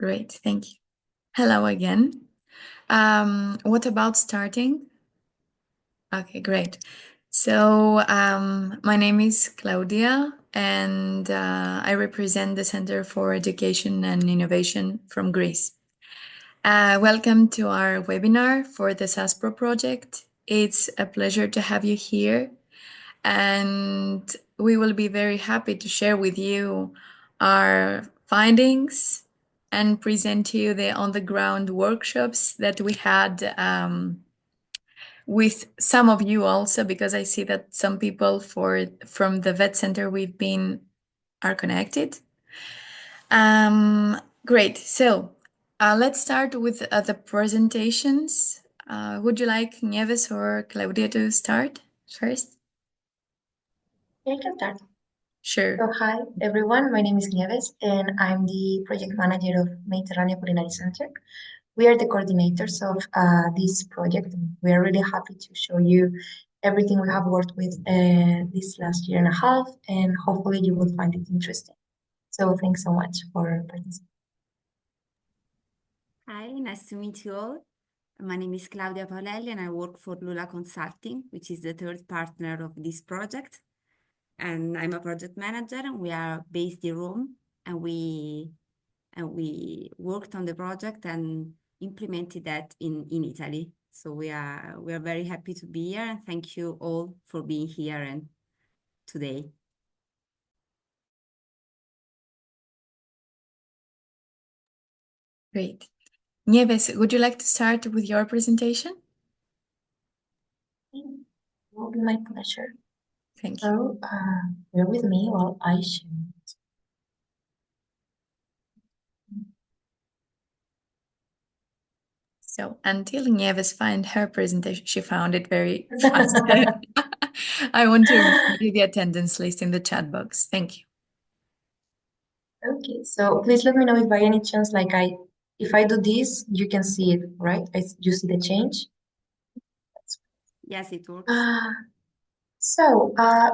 Great, thank you. Hello again. What about starting? Okay, great. So my name is Claudia, and I represent the Center for Education and Innovation from Greece. Welcome to our webinar for the SUSPRO project. It's a pleasure to have you here, and we will be very happy to share with you our findings and present to you the on-the-ground workshops that we had with some of you also, because I see that some people from the vet center we've been are connected. Great. So let's start with the presentations. Would you like Nieves or Claudia to start first? I can start. Sure. So, hi everyone, my name is Nieves and I'm the project manager of Mediterranean Culinary Center. We are the coordinators of this project. We are really happy to show you everything we have worked with this last year and a half, and hopefully you will find it interesting. So, thanks so much for participating. Hi, nice to meet you all. My name is Claudia Paolelli and I work for Lula Consulting, which is the third partner of this project. And I'm a project manager. We are based in Rome, and we worked on the project and implemented that in Italy. So we are very happy to be here, and thank you all for being here and today. Great. Nieves, would you like to start with your presentation? It will be my pleasure. Thank you. So, bear with me while I share. So until Nieves find her presentation, she found it very fast. I want to read the attendance list in the chat box. Thank you. Okay, so please let me know if by any chance, if I do this, you can see it, right? You see the change? Yes, it works.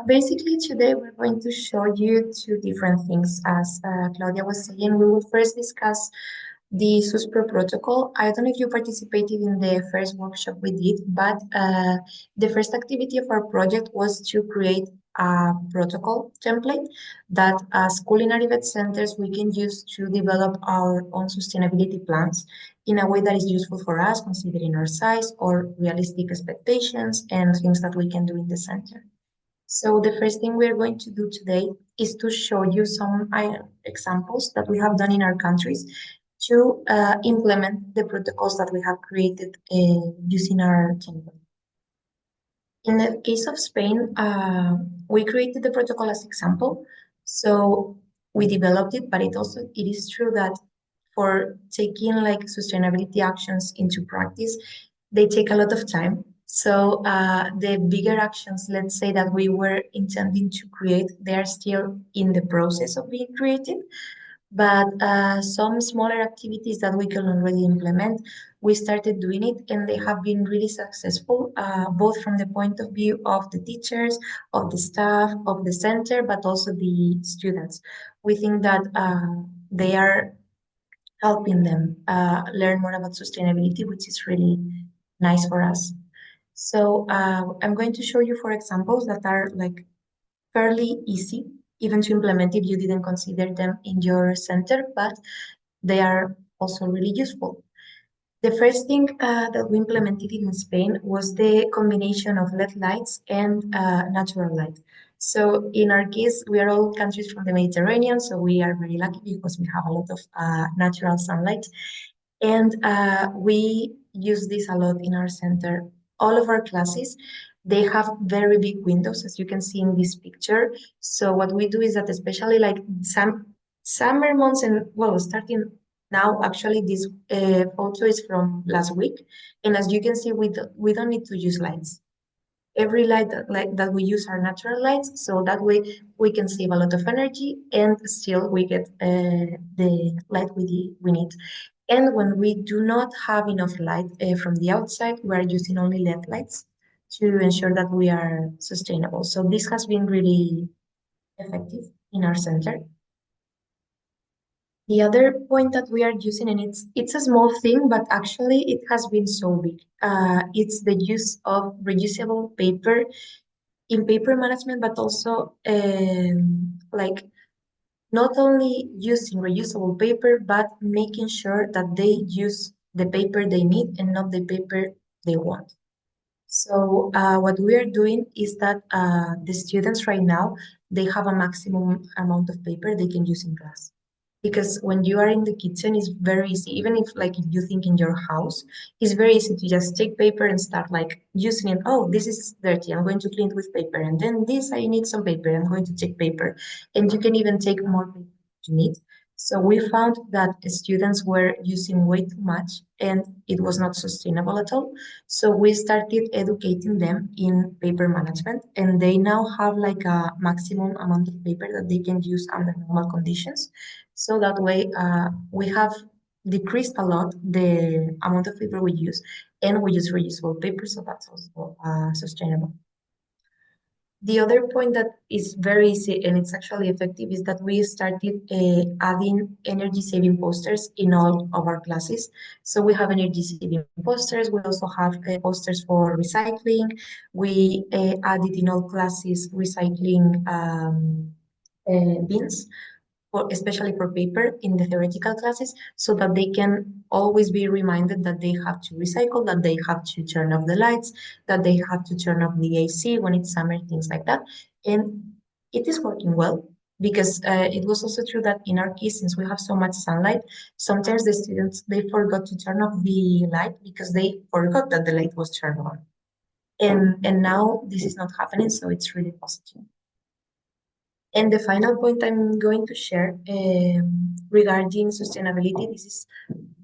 Basically today we're going to show you two different things. As Claudia was saying, we will first discuss the SUSPRO protocol. I don't know if you participated in the first workshop we did, but the first activity of our project was to create a protocol template that as culinary vet centers we can use to develop our own sustainability plans in a way that is useful for us, considering our size or realistic expectations and things that we can do in the center. So the first thing we're going to do today is to show you some examples that we have done in our countries to implement the protocols that we have created using our template. In the case of Spain, we created the protocol as example. So we developed it, but it is true that for taking like sustainability actions into practice, they take a lot of time. So the bigger actions, let's say that we were intending to create, they are still in the process of being created. But some smaller activities that we can already implement, we started doing it and they have been really successful, both from the point of view of the teachers, of the staff, of the center, but also the students. We think that they are helping them learn more about sustainability, which is really nice for us. So I'm going to show you four examples that are like fairly easy, even to implement if you didn't consider them in your center, but they are also really useful. The first thing that we implemented in Spain was the combination of LED lights and natural light. So in our case, we are all countries from the Mediterranean, so we are very lucky because we have a lot of natural sunlight. And we use this a lot in our center. All of our classes, they have very big windows, as you can see in this picture. So what we do is that especially like some summer months and well, starting now, actually this photo is from last week. And as you can see, we don't need to use lights. Every light that we use are natural lights, so that way we can save a lot of energy and still we get the light we need. And when we do not have enough light from the outside, we are using only LED lights to ensure that we are sustainable. So this has been really effective in our center. The other point that we are using, and it's a small thing, but actually it has been so big. It's the use of reusable paper in paper management, but also like not only using reusable paper, but making sure that they use the paper they need and not the paper they want. So what we are doing is that the students right now, they have a maximum amount of paper they can use in class. Because when you are in the kitchen, it's very easy, even if you think in your house, it's very easy to just take paper and start like using it. Oh, this is dirty. I'm going to clean it with paper. And then this, I need some paper. I'm going to take paper. And you can even take more paper you need. So we found that students were using way too much and it was not sustainable at all. So we started educating them in paper management, and they now have like a maximum amount of paper that they can use under normal conditions. So that way, we have decreased a lot the amount of paper we use, and we use reusable paper, so that's also sustainable. The other point that is very easy and it's actually effective is that we started adding energy saving posters in all of our classes. So we have energy saving posters. We also have posters for recycling. We added in all classes recycling bins especially for paper in the theoretical classes, so that they can always be reminded that they have to recycle, that they have to turn off the lights, that they have to turn off the AC when it's summer, things like that. And it is working well because it was also true that in our case, since we have so much sunlight, sometimes the students, they forgot to turn off the light because they forgot that the light was turned on. And now this is not happening, so it's really positive. And the final point I'm going to share regarding sustainability, this is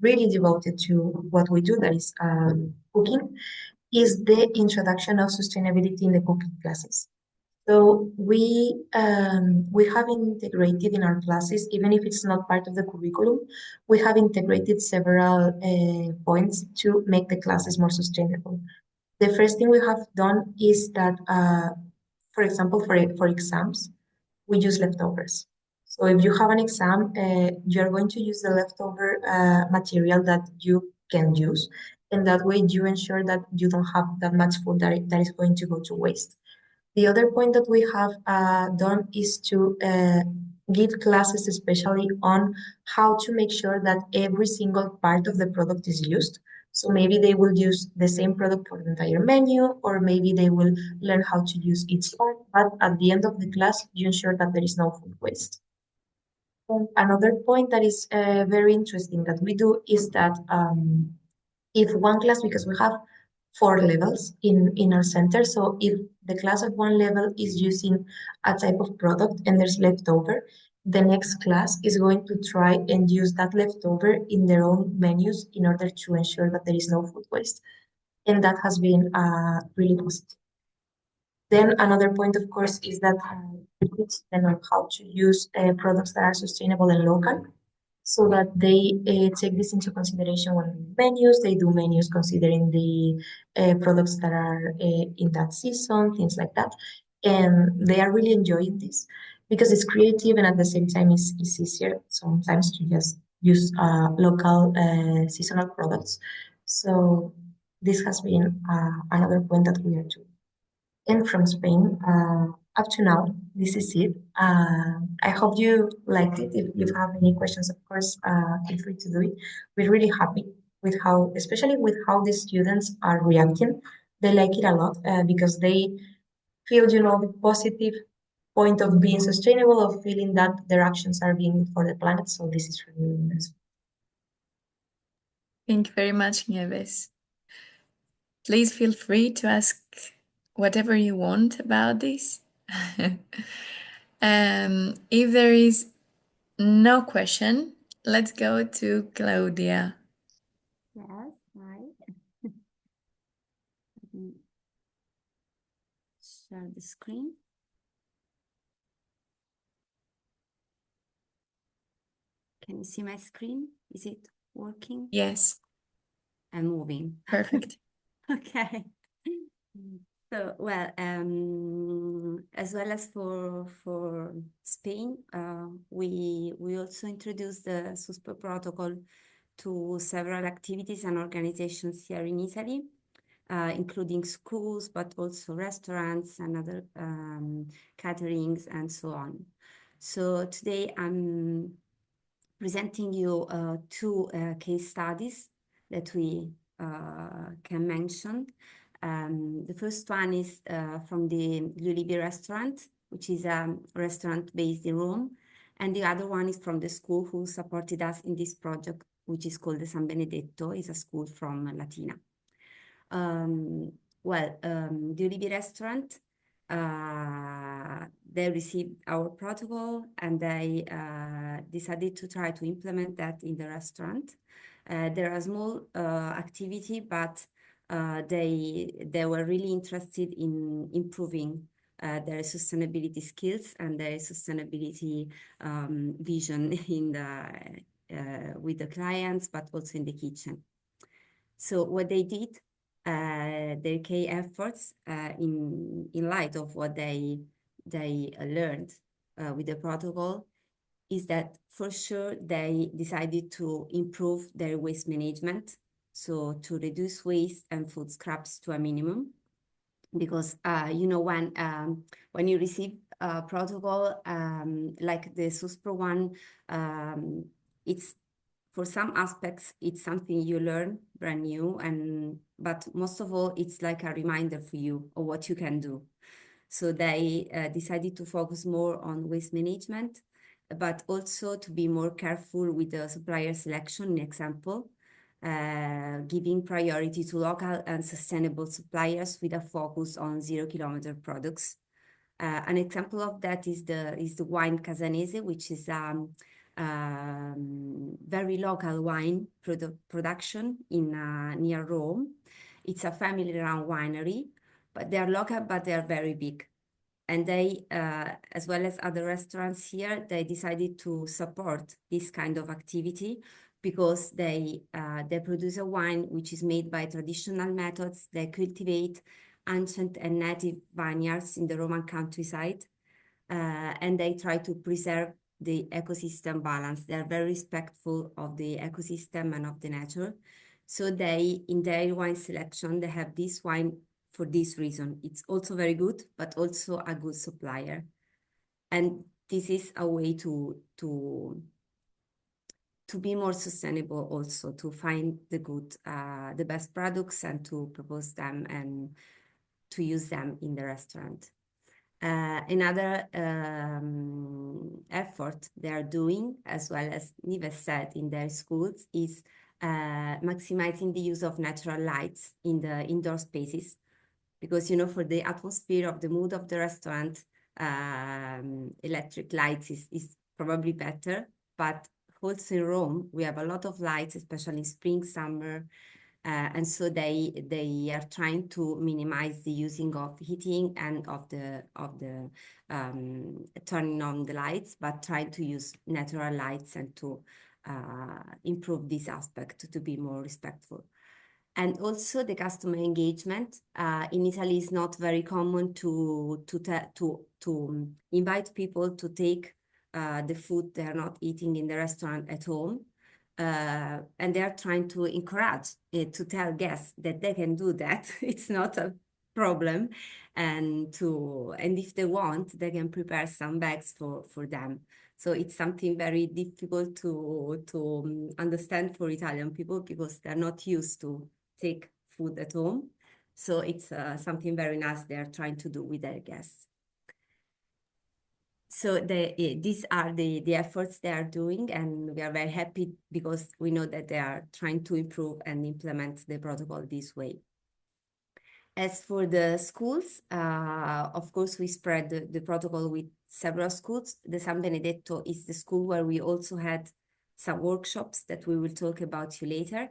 really devoted to what we do, that is cooking, is the introduction of sustainability in the cooking classes. So we have integrated in our classes, even if it's not part of the curriculum, we have integrated several points to make the classes more sustainable. The first thing we have done is that, for example, for exams, we use leftovers. So if you have an exam, you're going to use the leftover material that you can use. And that way you ensure that you don't have that much food that is going to go to waste. The other point that we have done is to give classes especially on how to make sure that every single part of the product is used. So maybe they will use the same product for the entire menu, or maybe they will learn how to use each part. But at the end of the class, you ensure that there is no food waste. And another point that is very interesting that we do is that if one class, because we have 4 levels in our center, so if the class of one level is using a type of product and there's leftover, the next class is going to try and use that leftover in their own menus in order to ensure that there is no food waste. And that has been really positive. Then another point, of course, is that we teach them on how to use products that are sustainable and local, so that they take this into consideration when doing menus. They do menus considering the products that are in that season, things like that. And they are really enjoying this because it's creative and at the same time it's easier sometimes to just use local seasonal products. So this has been another point that we are doing. And from Spain. Up to now, this is it. I hope you liked it. If you have any questions, of course, feel free to do it. We're really happy with how, especially with how the students are reacting. They like it a lot because they feel, the positive point of being sustainable, of feeling that their actions are being good for the planet. So this is really nice. Thank you very much, Nieves. Please feel free to ask whatever you want about this. If there is no question, let's go to Claudia. Yes, right. Let me share the screen. Can you see my screen? Is it working? Yes, I'm moving. perfect. Okay. So, well, as well as for Spain, we also introduced the SUSPRO protocol to several activities and organizations here in Italy, including schools, but also restaurants and other caterings and so on. So today I'm presenting you two case studies that we can mention. The first one is from the Lulivi restaurant, which is a restaurant based in Rome. And the other one is from the school who supported us in this project, which is called the San Benedetto, is a school from Latina. The Olivi restaurant, they received our protocol and they decided to try to implement that in the restaurant. They're a small activity, but they were really interested in improving their sustainability skills and their sustainability vision in with the clients, but also in the kitchen. So what they did, their key efforts in light of what they learned with the protocol is that for sure they decided to improve their waste management, so to reduce waste and food scraps to a minimum. Because you know, when you receive a protocol like the SUSPRO one, it's for some aspects, it's something you learn brand new, but most of all, it's like a reminder for you of what you can do. So they decided to focus more on waste management, but also to be more careful with the supplier selection, example, giving priority to local and sustainable suppliers with a focus on 0-kilometer products. An example of that is the wine Casanese, which is very local wine production in near Rome. It's a family-run winery, but they are local, but they are very big. And they, as well as other restaurants here, they decided to support this kind of activity because they produce a wine which is made by traditional methods. They cultivate ancient and native vineyards in the Roman countryside, and they try to preserve the ecosystem balance. They are very respectful of the ecosystem and of the nature. So they, in their wine selection, they have this wine for this reason. It's also very good, but also a good supplier. And this is a way to be more sustainable, also to find the best products and to propose them and to use them in the restaurant. Another effort they are doing, as well as Nive said in their schools, is maximizing the use of natural lights in the indoor spaces. Because, you know, for the atmosphere of the mood of the restaurant, electric lights is probably better. But also in Rome, we have a lot of lights, especially in spring, summer, and so they are trying to minimize the using of heating and of the turning on the lights, but trying to use natural lights and to improve this aspect to be more respectful. And also the customer engagement in Italy is not very common to invite people to take the food they are not eating in the restaurant at home. And they are trying to encourage to tell guests that they can do that. It's not a problem. And if they want, they can prepare some bags for them. So it's something very difficult to understand for Italian people because they're not used to take food at home. So it's something very nice they're trying to do with their guests. So these are the efforts they are doing, and we are very happy because we know that they are trying to improve and implement the protocol this way. As for the schools, of course, we spread the protocol with several schools. The San Benedetto is the school where we also had some workshops that we will talk about you later.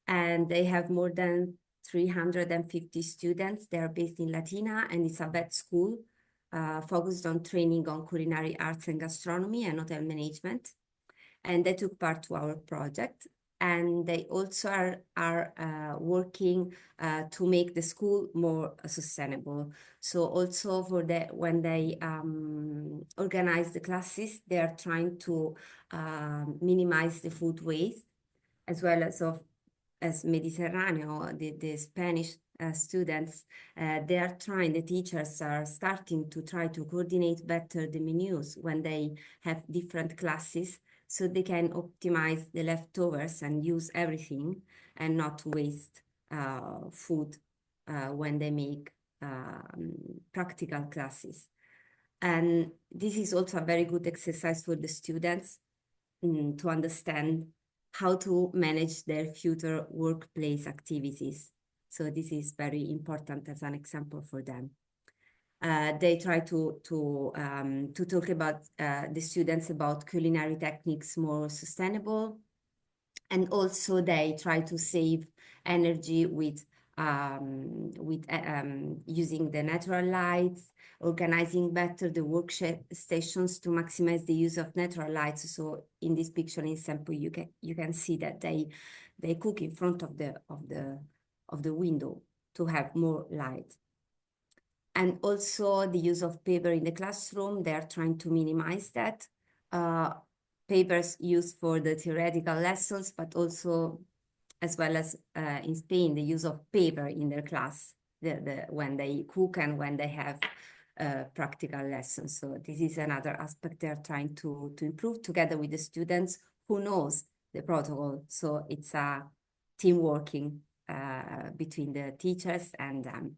And they have more than 350 students. They are based in Latina, and it's a vet school focused on training on culinary arts and gastronomy and hotel management. And they took part to our project. and they also are working to make the school more sustainable. So also for when they organize the classes, they are trying to minimize the food waste, as well as Mediterranean, the Spanish students, the teachers are starting to try to coordinate better the menus when they have different classes, so they can optimize the leftovers and use everything and not waste food when they make practical classes. And this is also a very good exercise for the students to understand how to manage their future workplace activities. So this is very important as an example for them. They try to talk about the students about culinary techniques more sustainable, and also they try to save energy with using the natural lights, organizing better the workstations to maximize the use of natural lights. So in this picture example, you can see that they cook in front of the window to have more light. And also the use of paper in the classroom, they are trying to minimize that. Papers used for the theoretical lessons, but also, as well as in Spain, the use of paper in their class, when they cook and when they have practical lessons. So this is another aspect they're trying to improve together with the students who knows the protocol. So it's a team working between the teachers and them.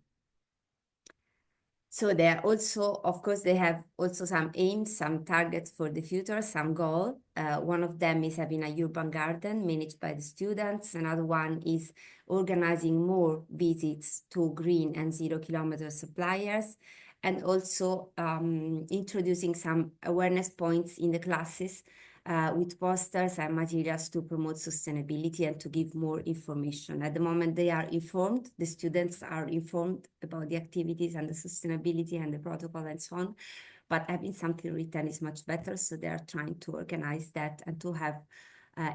So they are also, of course, they have also some aims, some targets for the future, some goal. One of them is having a urban garden managed by the students. Another one is organizing more visits to green and 0 kilometer suppliers, and also introducing some awareness points in the classes with posters and materials to promote sustainability and to give more information. At the moment, they are informed, the students are informed about the activities and the sustainability and the protocol and so on, but having something written is much better. So they are trying to organize that and to have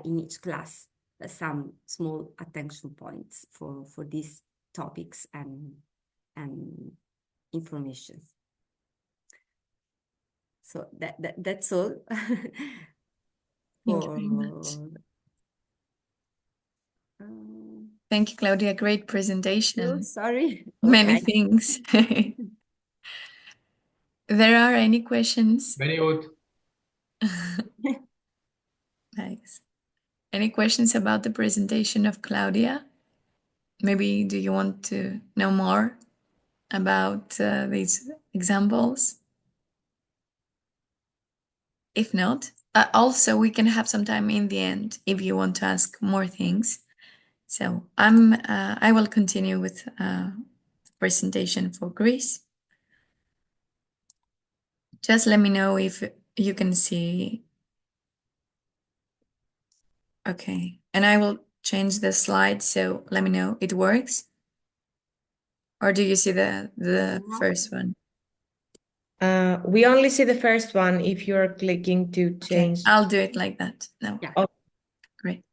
in each class some small attention points for these topics and information. So that's all. Thank you very much. Thank you, Claudia. Great presentation. Sorry. Many Okay. things. There are any questions? Very good. Nice. Any questions about the presentation of Claudia? Maybe do you want to know more about these examples? If not, also we can have some time in the end if you want to ask more things. So I will continue with the presentation for Greece. Just let me know if you can see. Okay, and I will change the slide, so let me know it works. Or do you see the first one? We only see the first one if you're clicking to change. Okay, I'll do it like that. No. Yeah. Oh. Great.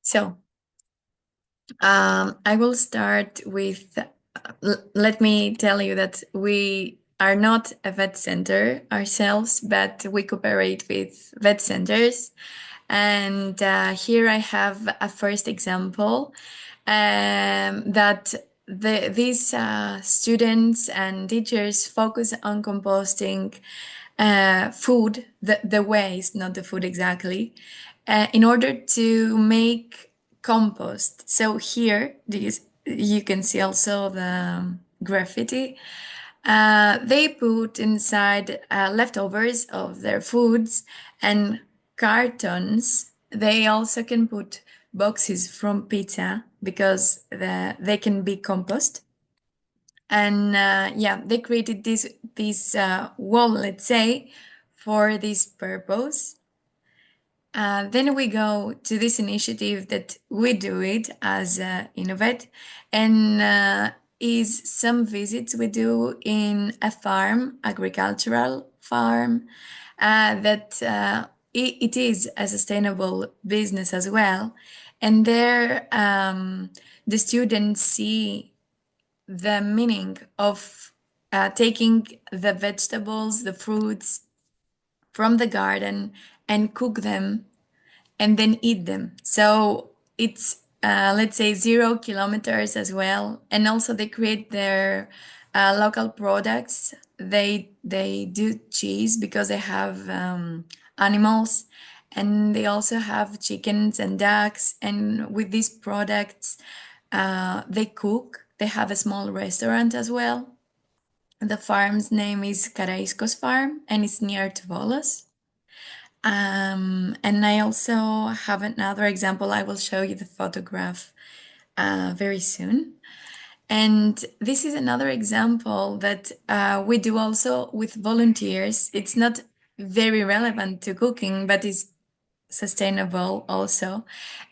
So I will start with, let me tell you that we are not a vet center ourselves, but we cooperate with vet centers. And here I have a first example that these students and teachers focus on composting food, the waste, not the food exactly, in order to make compost. So here, you can see also the graffiti. They put inside leftovers of their foods and cartons. They also can put boxes from pizza because they can be compost. And yeah, they created this wall, let's say, for this purpose. Then we go to this initiative that we do it as Innovate, and is some visits we do in a farm, agricultural farm, that it is a sustainable business as well. And there, the students see the meaning of taking the vegetables, the fruits from the garden and cook them and then eat them. So it's let's say 0 kilometers as well. And also they create their local products. They do cheese because they have animals, and they also have chickens and ducks. And with these products, they cook. They have a small restaurant as well. The farm's name is Caraiscos Farm, and it's near to Volos. And I also have another example. I will show you the photograph very soon. And this is another example that we do also with volunteers. It's not very relevant to cooking, but it's sustainable also.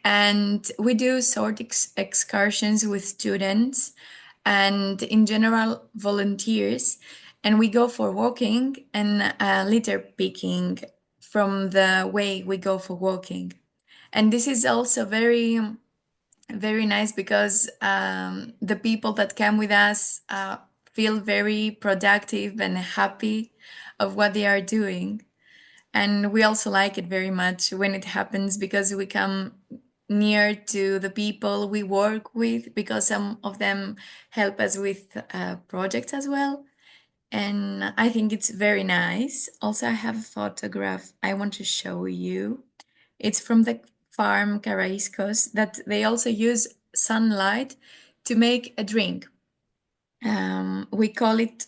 And we do sort excursions with students and in general volunteers, and we go for walking and litter picking from the way we go for walking. And this is also very very nice because the people that come with us feel very productive and happy of what they are doing. And we also like it very much when it happens because we come near to the people we work with, because some of them help us with projects as well. And I think it's very nice. Also, I have a photograph I want to show you. It's from the farm Caraiscos, that they also use sunlight to make a drink. We call it,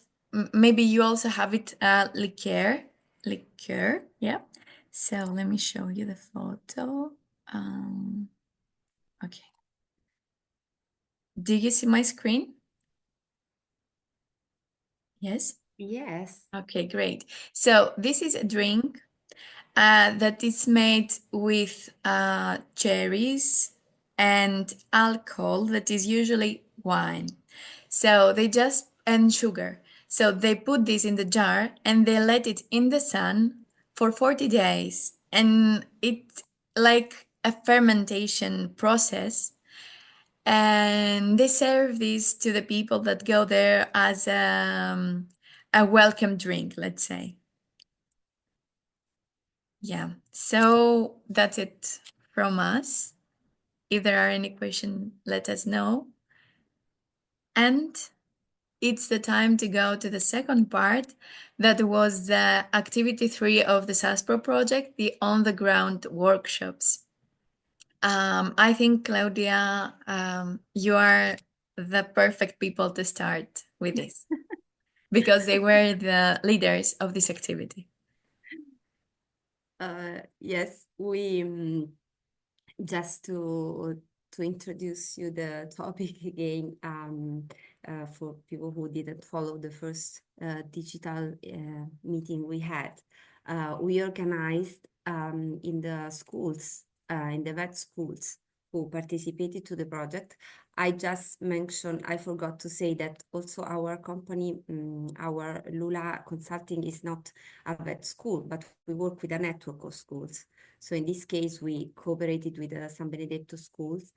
maybe you also have it, liqueur, yeah. So let me show you the photo. Okay. Do you see my screen? Yes? Yes. Okay, great. So this is a drink that is made with cherries and alcohol that is usually wine. So they just, and sugar. So they put this in the jar and they let it in the sun for 40 days. And it's like a fermentation process. And they serve this to the people that go there as a welcome drink, let's say. Yeah, so that's it from us. If there are any questions, let us know. And it's the time to go to the second part. That was the activity 3 of the SUSPRO project, the on-the-ground workshops. I think, Claudia, you are the perfect people to start with this because they were the leaders of this activity. Yes, we just to introduce you the topic again, for people who didn't follow the first digital meeting we had. We organized in the schools, in the vet schools who participated to the project. I just mentioned, I forgot to say that also our company, our Lula Consulting is not a vet school, but we work with a network of schools. So in this case, we cooperated with San Benedetto schools.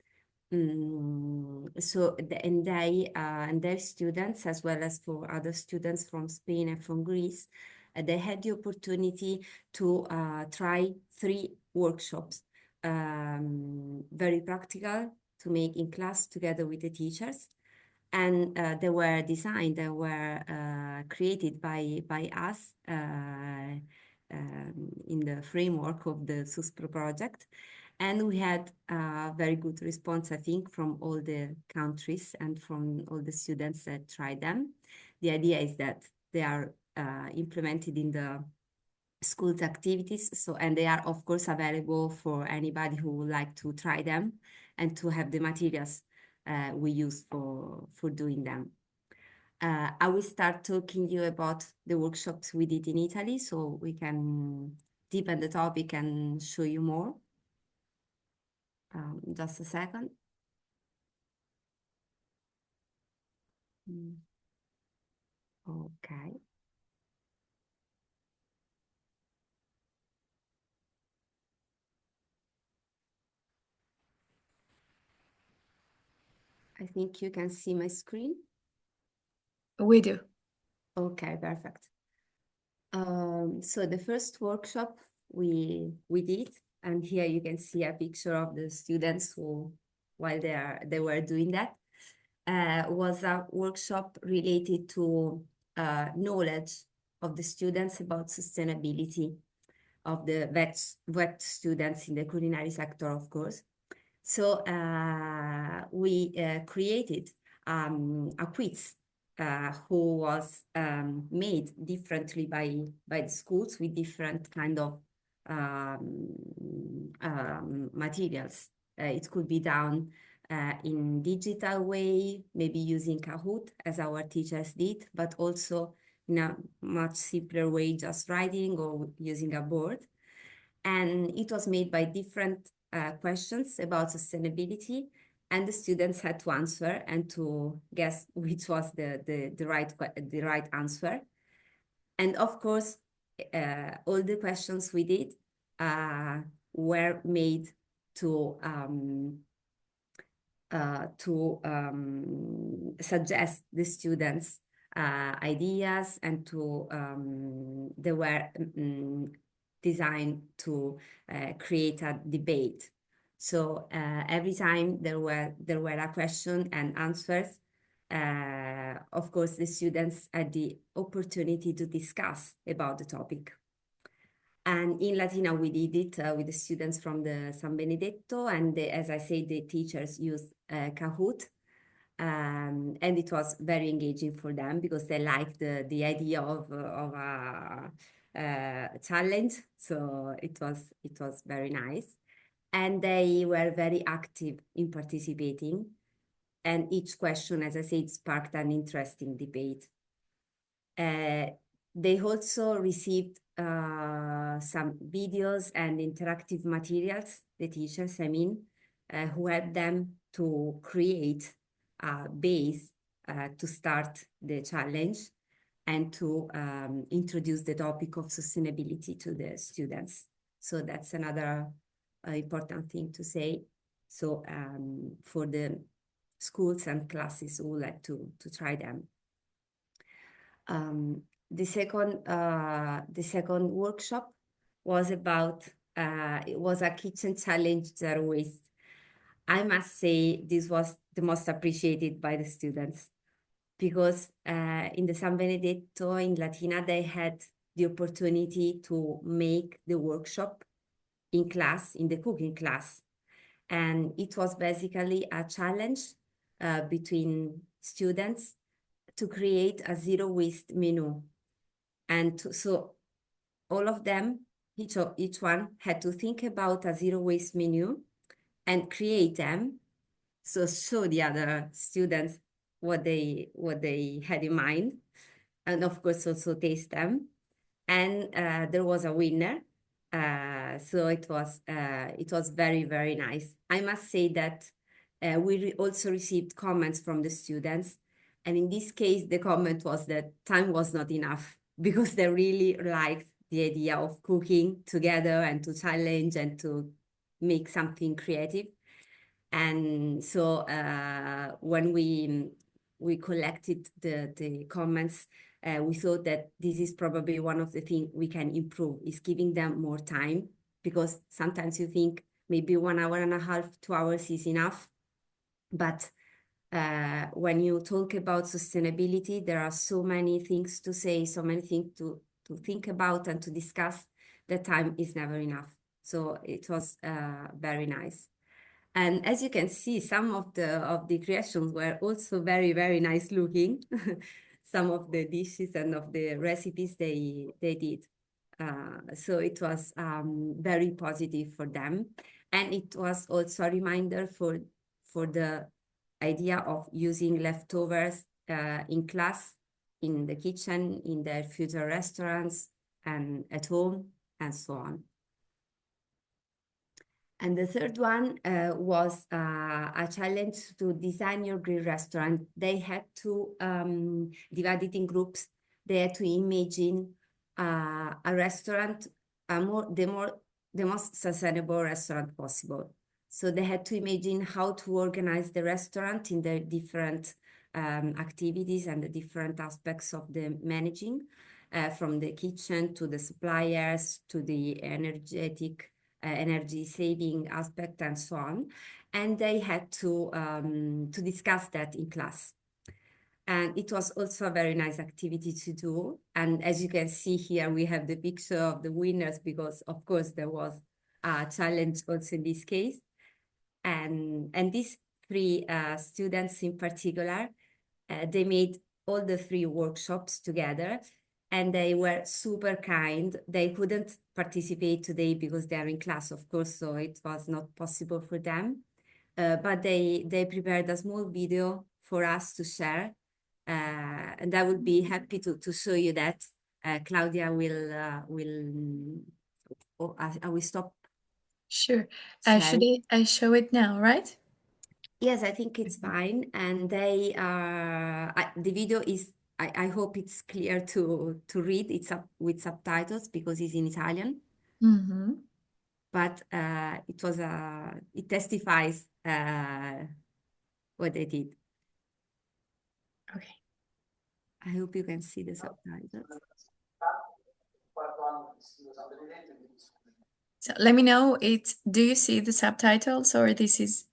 And they and their students, as well as for other students from Spain and from Greece, they had the opportunity to try 3 workshops, very practical, to make in class together with the teachers. And they were designed, they were created by us in the framework of the SUSPRO project. And we had a very good response, I think, from all the countries and from all the students that tried them. The idea is that they are implemented in the school's activities. So, and they are, of course, available for anybody who would like to try them and to have the materials we use for doing them. I will start talking you about the workshops we did in Italy, so we can deepen the topic and show you more. Just a second. Okay. I think you can see my screen. We do. Okay, perfect. So the first workshop we did, and here you can see a picture of the students who, while they were doing that, was a workshop related to knowledge of the students about sustainability of the vet students in the culinary sector, of course. So we created a quiz who was made differently by the schools with different kind of materials. It could be done in digital way, maybe using Kahoot as our teachers did, but also in a much simpler way, just writing or using a board. And it was made by different questions about sustainability, and the students had to answer and to guess which was the right answer. And of course, all the questions we did were made to suggest the students ideas, and they were designed to create a debate. So every time there were a question and answers, of course, the students had the opportunity to discuss about the topic. And in Latina, we did it with the students from the San Benedetto, and as I said, the teachers used Kahoot. And it was very engaging for them because they liked the idea of a challenge. So it was very nice. And they were very active in participating. And each question, as I said, sparked an interesting debate. They also received some videos and interactive materials, the teachers, I mean, who helped them to create a base to start the challenge and to introduce the topic of sustainability to the students. So that's another important thing to say. So for the schools and classes who would like to try them. The second workshop was about it was a kitchen challenge zero waste. I must say this was the most appreciated by the students because in the San Benedetto in Latina they had the opportunity to make the workshop in class, in the cooking class, and it was basically a challenge between students to create a zero waste menu. And so all of them, each one had to think about a zero waste menu and create them. So show the other students what they had in mind, and of course also taste them. And there was a winner. So it was very, very nice. I must say that we also received comments from the students. And in this case, the comment was that time was not enough because they really liked the idea of cooking together and to challenge and to make something creative. And so when we collected the comments, we thought that this is probably one of the things we can improve, is giving them more time, because sometimes you think maybe 1.5 hours, 2 hours is enough. But when you talk about sustainability, there are so many things to say, so many things to think about and to discuss, that time is never enough. So it was very nice. And as you can see, some of the creations were also very, very nice looking. Some of the dishes and of the recipes they did. So it was very positive for them. And it was also a reminder for the idea of using leftovers in class, in the kitchen, in their future restaurants, and at home, and so on. And the third one was a challenge to design your green restaurant. They had to divide it in groups. They had to imagine a restaurant, the most sustainable restaurant possible. So they had to imagine how to organize the restaurant in the different activities and the different aspects of the managing, from the kitchen to the suppliers to the energy saving aspect and so on. And they had to discuss that in class. And it was also a very nice activity to do. And as you can see here, we have the picture of the winners because, of course, there was a challenge also in this case. And these three students in particular, they made all the three workshops together, and they were super kind. They couldn't participate today because they are in class, of course, so it was not possible for them. But they prepared a small video for us to share, and I would be happy to show you that. Claudia I will stop. Sure. Sharing. Should I show it now, right? Yes, I think it's fine. And they are, the video is, I hope it's clear to read. It's up with subtitles because it's in Italian. Mm-hmm. But it testifies what they did. Okay. I hope you can see the subtitles. So let me know do you see the subtitles or this is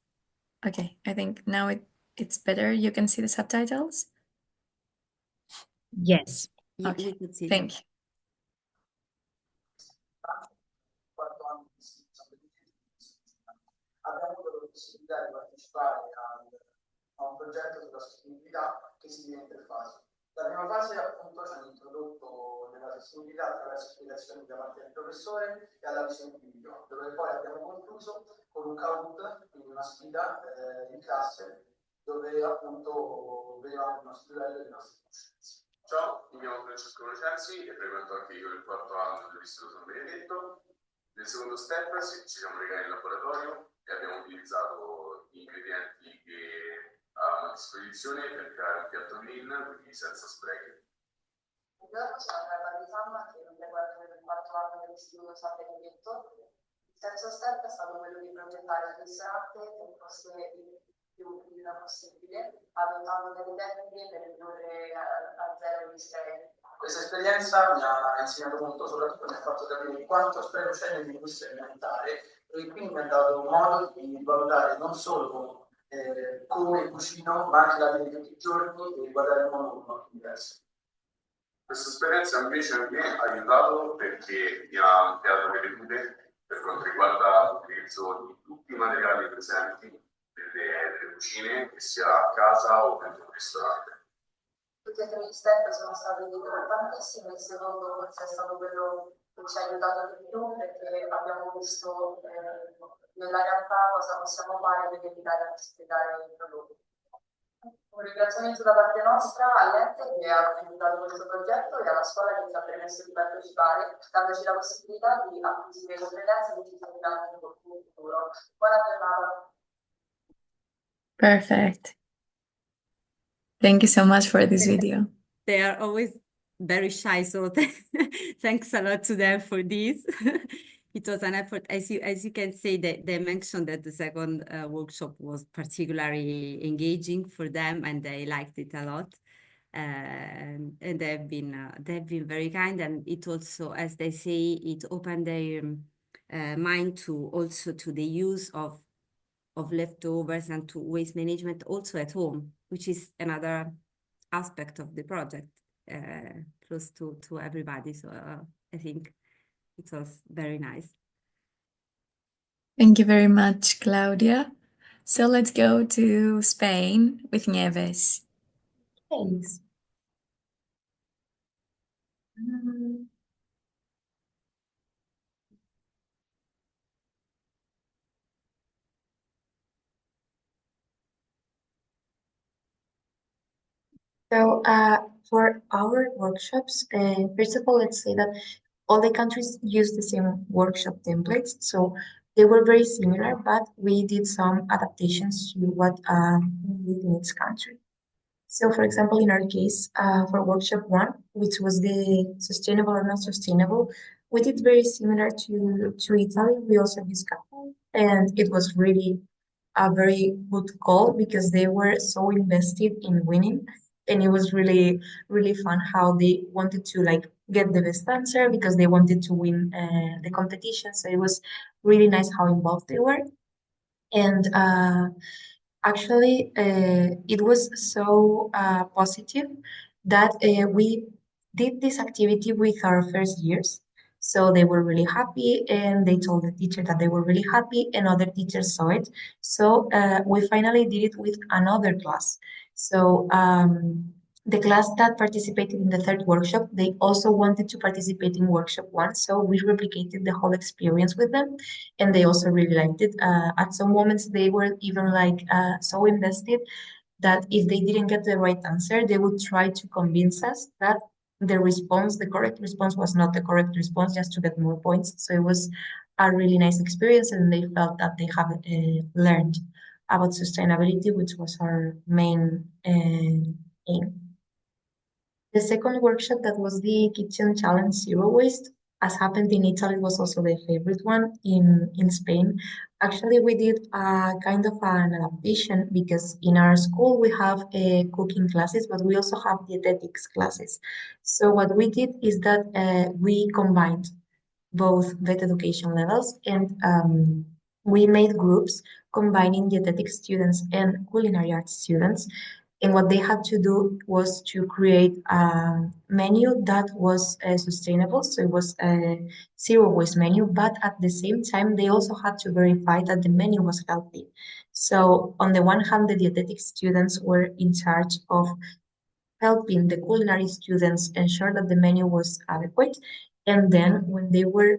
okay? I think now it's better. You can see the subtitles? Yes. Okay. We could see Thank them. you. Abbiamo avuto la possibilità di partecipare a un progetto sulla sostenibilità che si diventa in fase. La prima fase appunto ci hanno introdotto nella sostenibilità attraverso spiegazioni davanti al professore e alla visione di video, dove poi abbiamo concluso con un count, quindi una sfida in classe, dove appunto vedevamo il nostro livello e le nostre conoscenze. Ciao, mi chiamo Francesco Nocenzi e frequento anche io il quarto anno dell'Istituto San Benedetto. Nel secondo step ci siamo recati in laboratorio e abbiamo utilizzato gli ingredienti che avevamo a disposizione per creare un piatto green, quindi senza sprechi. Buongiorno, sono Andrea Barbisamma, che frequento il quarto anno dell'Istituto San Benedetto. Il terzo step è stato quello di progettare il ristorante nel posto più prima possibile, adottando delle tecniche per ridurre a zero gli sprechi. Questa esperienza mi ha insegnato molto, soprattutto mi ha fatto capire quanto spreco c'è nell'industria alimentare e quindi mi ha dato modo di valutare non solo come cucino, ma anche la vita di tutti i giorni e guardare il mondo con un occhio diverso. Questa esperienza invece a me ha aiutato perché mi ha ampliato le vedute per quanto riguarda l'utilizzo di tutti i materiali presenti nelle cucine, che sia a casa o dentro un ristorante. Tutti e tre gli step sono stati importantissimi, il secondo forse è stato quello che ci ha aiutato di più perché abbiamo visto nella realtà cosa possiamo fare per evitare di sprecare i prodotti. Un ringraziamento da parte nostra all'ente che ha organizzato questo progetto e alla scuola che ci ha permesso di partecipare, dandoci la possibilità di acquisire competenze che ci serviranno in futuro. Buona giornata. Perfect. Thank you so much for this video. They are always very shy, so thanks a lot to them for this. It was an effort. As you can see, they mentioned that the second workshop was particularly engaging for them, and they liked it a lot. And they've been very kind, and it also, as they say, it opened their mind to the use of leftovers and to waste management also at home, which is another aspect of the project, close to everybody. So I think it was very nice. Thank you very much, Claudia. So let's go to Spain with Nieves. Thanks. So for our workshops, first of all, let's say that all the countries use the same workshop templates. So they were very similar, but we did some adaptations to what we did in each country. So for example, in our case, for workshop 1, which was the sustainable or not sustainable, we did very similar to Italy. We also discussed and it was really a very good call because they were so invested in winning, and it was really really fun how they wanted to like get the best answer because they wanted to win the competition. So it was really nice how involved they were. And actually, it was so positive that we did this activity with our first years. So they were really happy, and they told the teacher that they were really happy, and other teachers saw it. So we finally did it with another class. So the class that participated in the third workshop, they also wanted to participate in workshop one. So we replicated the whole experience with them, and they also really liked it. At some moments, they were even like so invested that if they didn't get the right answer, they would try to convince us that the correct response was not the correct response, just to get more points. So it was a really nice experience, and they felt that they have learned about sustainability, which was our main aim. The second workshop, that was the Kitchen Challenge Zero Waste, as happened in Italy, was also the favorite one in Spain. Actually, we did a kind of an adaptation because in our school we have cooking classes, but we also have dietetics classes. So what we did is that we combined both vet education levels, and we made groups combining dietetic students and culinary arts students. And what they had to do was to create a menu that was sustainable. So it was a zero waste menu, but at the same time, they also had to verify that the menu was healthy. So on the one hand, the dietetic students were in charge of helping the culinary students ensure that the menu was adequate. And then when they were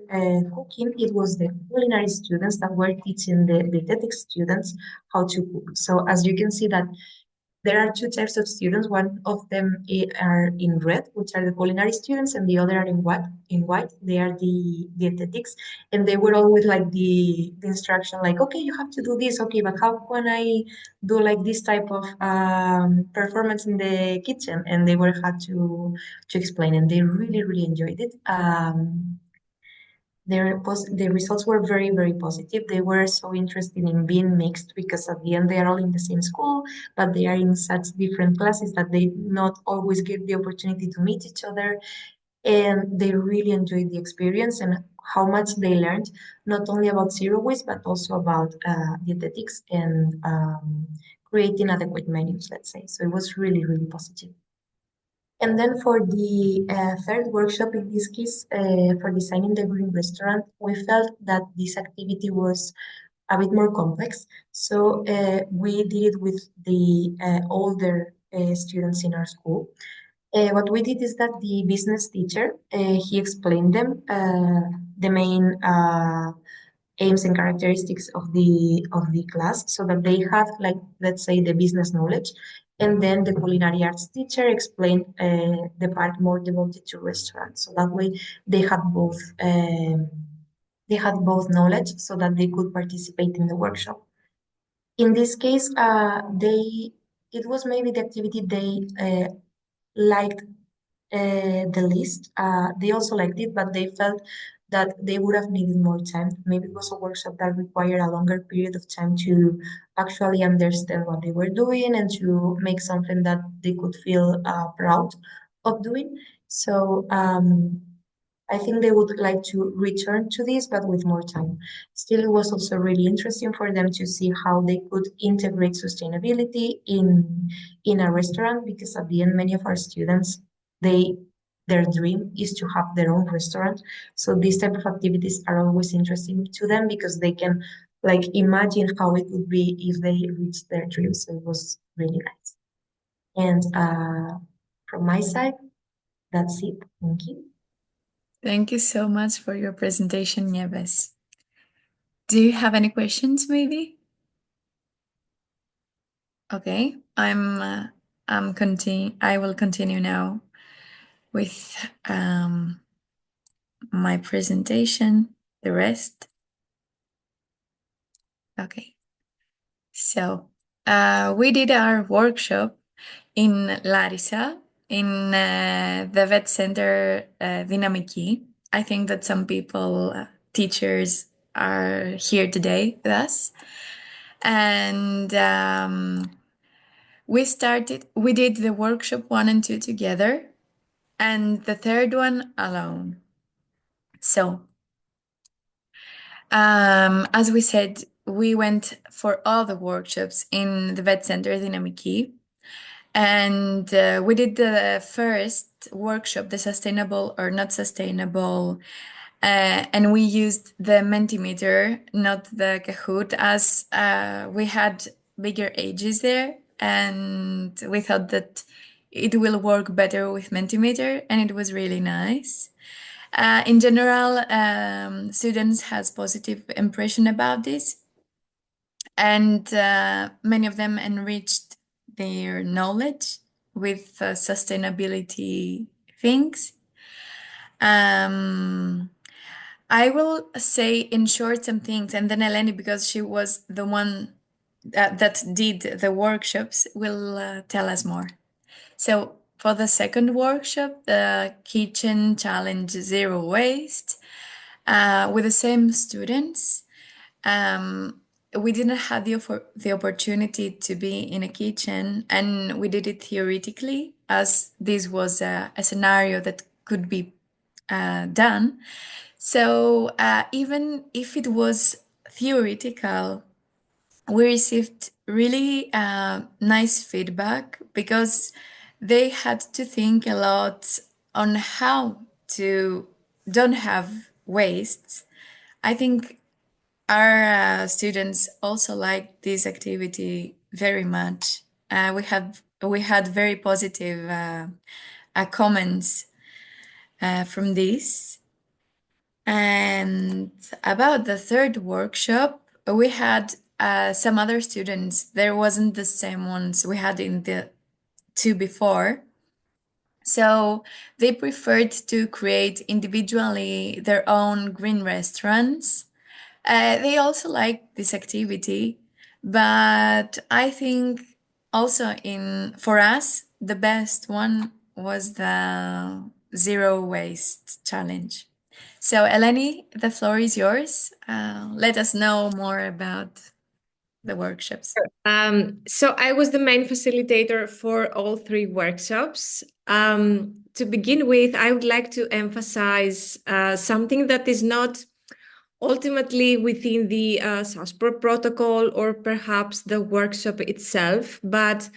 cooking, it was the culinary students that were teaching the dietetic students how to cook. So as you can see that there are two types of students. One of them are in red, which are the culinary students, and the other are in what? In white, they are the dietetics. And they were always like the instruction, like, okay, you have to do this. Okay, but how can I do like this type of performance in the kitchen? And they were had to explain, and they really really enjoyed it. The results were very, very positive. They were so interested in being mixed because at the end they are all in the same school, but they are in such different classes that they not always get the opportunity to meet each other. And they really enjoyed the experience and how much they learned, not only about zero waste, but also about dietetics and creating adequate menus, let's say. So it was really, really positive. And then for the third workshop, in this case, for designing the green restaurant, we felt that this activity was a bit more complex. So we did it with the older students in our school. What we did is that the business teacher, he explained them the main aims and characteristics of the class so that they have, like, let's say, the business knowledge. And then the culinary arts teacher explained the part more devoted to restaurants. So that way they had both knowledge so that they could participate in the workshop. In this case, it was maybe the activity they liked the least. They also liked it, but they felt that they would have needed more time. Maybe it was a workshop that required a longer period of time to actually understand what they were doing and to make something that they could feel proud of doing. So I think they would like to return to this, but with more time. Still, it was also really interesting for them to see how they could integrate sustainability in a restaurant, because at the end, many of our students, they their dream is to have their own restaurant. So these type of activities are always interesting to them because they can like imagine how it would be if they reached their dreams. So it was really nice. And from my side, that's it. Thank you. Thank you so much for your presentation, Nieves. Do you have any questions, maybe? Okay, I will continue now with my presentation, the rest. Okay, so we did our workshop in Larissa, in the vet center Dynamiki. I think that some people, teachers, are here today with us. And we did the workshop 1 and 2 together, and the third one alone. So, as we said, we went for all the workshops in the vet center Dynamiki. And we did the first workshop, the sustainable or not sustainable, and we used the Mentimeter, not the Kahoot, as we had bigger ages there, and we thought that it will work better with Mentimeter, and it was really nice. In general, students has positive impression about this, and many of them enriched their knowledge with sustainability things. I will say in short some things, and then Eleni, because she was the one that did the workshops, will tell us more. So for the second workshop, the Kitchen Challenge Zero Waste, with the same students, we didn't have the opportunity to be in a kitchen, and we did it theoretically, as this was a scenario that could be done. So even if it was theoretical, we received really nice feedback, because they had to think a lot on how to don't have wastes. I think our students also liked this activity very much. We had very positive comments from this. And about the third workshop, we had some other students. There wasn't the same ones we had in the 2 before. So they preferred to create individually their own green restaurants. They also liked this activity, but I think also for us, the best one was the zero waste challenge. So Eleni, the floor is yours. Let us know more about the workshops. So I was the main facilitator for all 3 workshops. To begin with, I would like to emphasize something that is not ultimately within the SUSPRO protocol or perhaps the workshop itself, but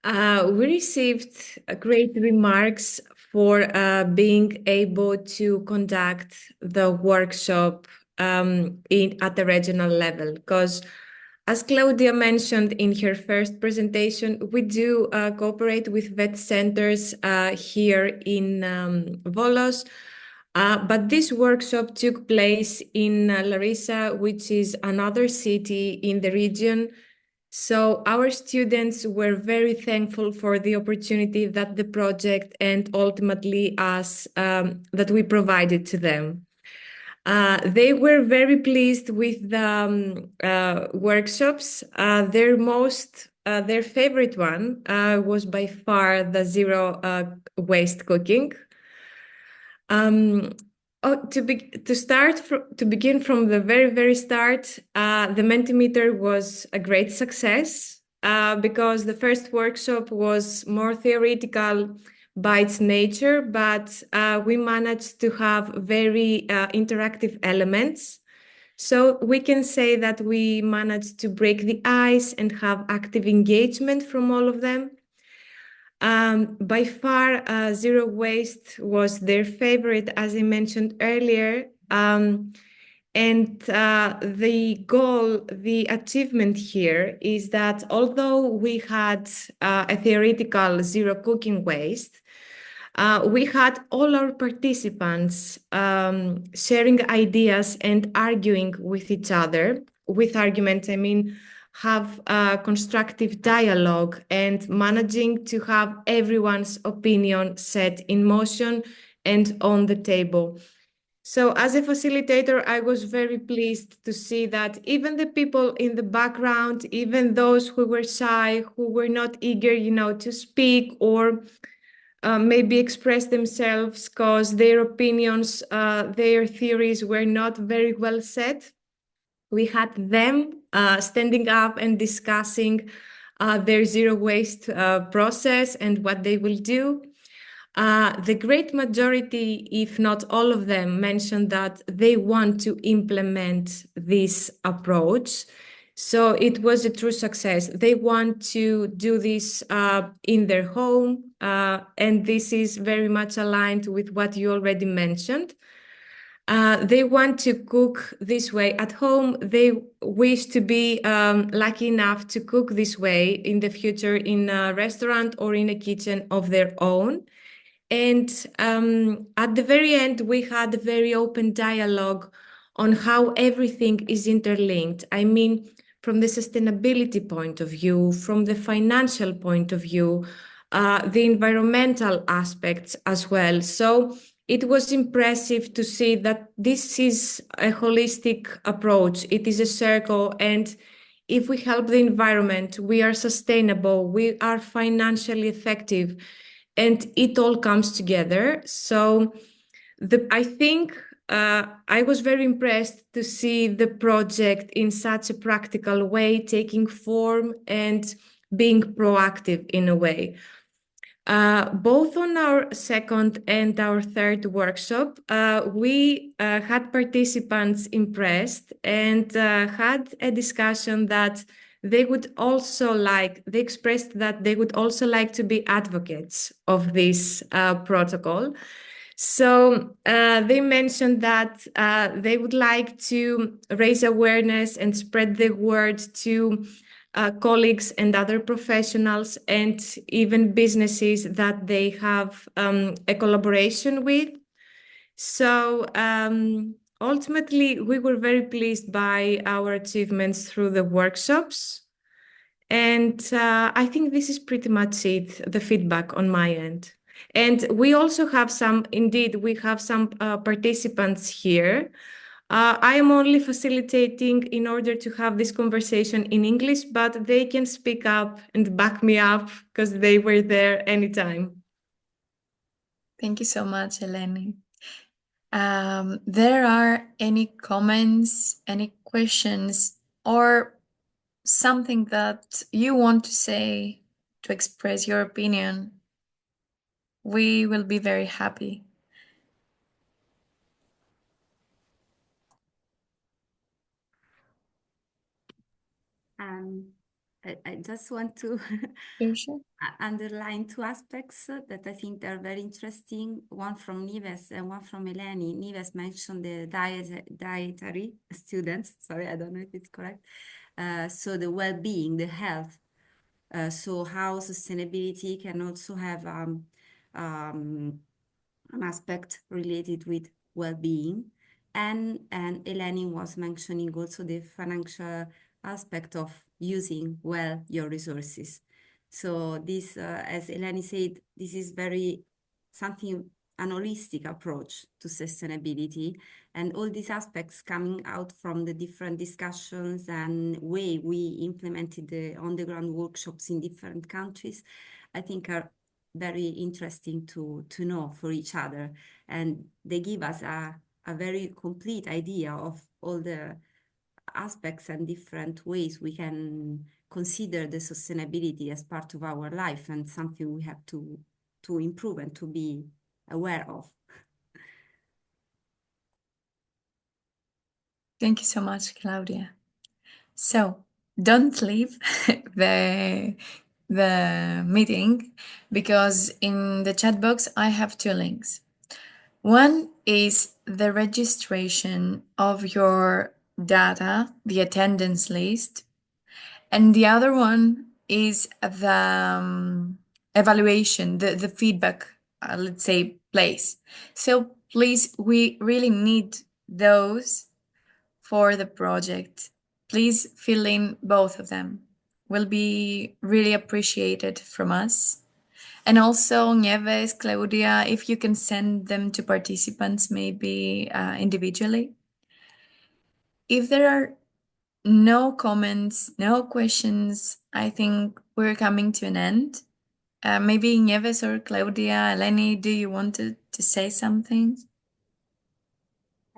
we received great remarks for being able to conduct the workshop at the regional level, because as Claudia mentioned in her first presentation, we do cooperate with vet centers here in Volos. But this workshop took place in Larissa, which is another city in the region. So our students were very thankful for the opportunity that the project and ultimately us that we provided to them. They were very pleased with the workshops. Their favorite one was by far the zero waste cooking. To begin from the very start, the Mentimeter was a great success because the first workshop was more theoretical by its nature, but we managed to have very interactive elements. So we can say that we managed to break the ice and have active engagement from all of them. By far, zero waste was their favorite, as I mentioned earlier. And the goal, the achievement here is that although we had a theoretical zero cooking waste, we had all our participants sharing ideas and arguing with each other. With arguments, I mean, have a constructive dialogue and managing to have everyone's opinion set in motion and on the table. So as a facilitator, I was very pleased to see that even the people in the background, even those who were shy, who were not eager, to speak or maybe express themselves because their opinions, their theories were not very well set, We had them standing up and discussing their zero waste process and what they will do. The great majority, if not all of them, mentioned that they want to implement this approach. So it was a true success. They want to do this in their home, and this is very much aligned with what you already mentioned. They want to cook this way at home. They wish to be lucky enough to cook this way in the future in a restaurant or in a kitchen of their own. And at the very end, we had a very open dialogue on how everything is interlinked. I mean, from the sustainability point of view, from the financial point of view, the environmental aspects as well. So it was impressive to see that this is a holistic approach. It is a circle, and if we help the environment, we are sustainable, we are financially effective, and it all comes together. So I think I was very impressed to see the project in such a practical way, taking form and being proactive in a way. Both on our second and our third workshop, we had participants impressed and had a discussion that they expressed that they would also like to be advocates of this protocol. So they mentioned that they would like to raise awareness and spread the word to colleagues and other professionals and even businesses that they have a collaboration with. So ultimately, we were very pleased by our achievements through the workshops. And I think this is pretty much it, the feedback on my end. And we also have we have some participants here. I am only facilitating in order to have this conversation in English, but they can speak up and back me up because they were there anytime. Thank you so much, Eleni. There are any comments, any questions, or something that you want to say to express your opinion? We will be very happy. I just want to Sure. underline two aspects that I think are very interesting. One from Nives and one from Eleni. Nives mentioned the dietary students. Sorry, I don't know if it's correct. So the well-being, the health. So how sustainability can also have an aspect related with well-being. And Eleni was mentioning also the financial aspect of using well your resources. So this, as Eleni said, this is an holistic approach to sustainability, and all these aspects coming out from the different discussions and way we implemented the on-the-ground workshops in different countries, I think are very interesting to know for each other, and they give us a very complete idea of all the aspects and different ways we can consider the sustainability as part of our life and something we have to improve and to be aware of. Thank you so much, Claudia. So don't leave the meeting, because in the chat box I have two links. One is the registration of your data, the attendance list, and the other one is the evaluation, the feedback, let's say, place. So please, we really need those for the project. Please fill in both of them. Will be really appreciated from us. And also, Nieves, Claudia, if you can send them to participants, maybe individually. If there are no comments, no questions, I think we're coming to an end. Maybe Nieves or Claudia, Eleni, do you want to say something?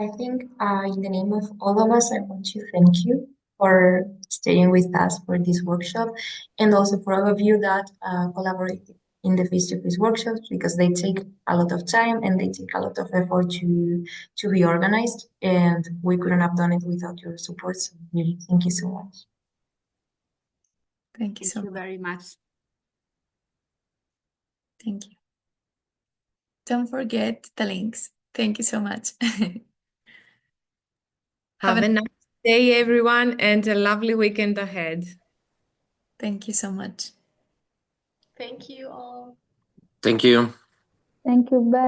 I think in the name of all of us, I want to thank you for staying with us for this workshop, and also for all of you that collaborated in the face-to-face workshops, because they take a lot of time and they take a lot of effort to be organized, and we couldn't have done it without your support. So really, thank you so much. Thank you Thank so you much. very much. Thank you. Don't forget the links. Thank you so much. Have a nice day, everyone, and a lovely weekend ahead. Thank you so much. Thank you all. Thank you. Thank you. Bye.